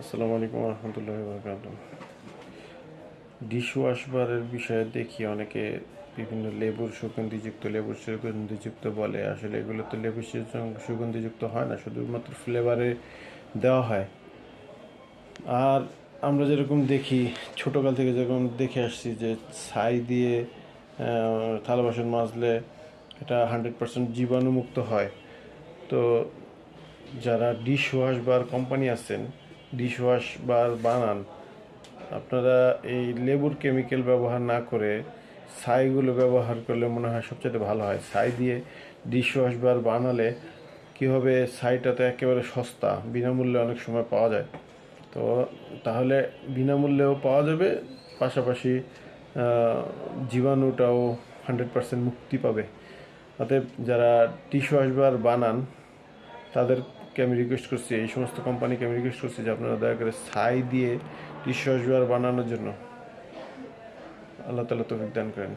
আসসালামু আলাইকুম রহমতুল্লাহি বারাকাতুহু। ডিশওয়াশ বারের বিষয়ে দেখি অনেকে বিভিন্ন লেবুর সুগন্ধিযুক্ত বলে। আসলে এগুলো তো লেবুর সুগন্ধিযুক্ত হয় না, শুধুমাত্র ফ্লেভারে দেওয়া হয়। আর আমরা যেরকম দেখি, ছোটোকাল থেকে যেরকম দেখে আসছি যে ছাই দিয়ে থালা বাসন মাজলে এটা 100% জীবাণুমুক্ত হয়। তো যারা ডিশওয়াশ বার কোম্পানি আছেন, ডিশওয়াশ বার বানান, আপনারা এই লেবুর কেমিক্যাল ব্যবহার না করে ছাইগুলো ব্যবহার করলে মনে হয় সবচেয়ে ভালো হয়। ছাই দিয়ে ডিশওয়াশ বার বানালে কী হবে, ছাইটা তো একেবারে সস্তা, বিনামূল্যে অনেক সময় পাওয়া যায়। তো তাহলে বিনামূল্যেও পাওয়া যাবে, পাশাপাশি জীবাণুটাও 100% মুক্তি পাবে। অতএব যারা ডিশওয়াশ বার বানান তাদেরকে আমি রিকোয়েস্ট করছি, এই সমস্ত কোম্পানিকে আমি রিকোয়েস্ট করছি যে আপনারা দয়া করে ছাই দিয়ে ডিশওয়াশ বার বানানোর জন্য আল্লাহ তাআলা তৌফিক দান করেন।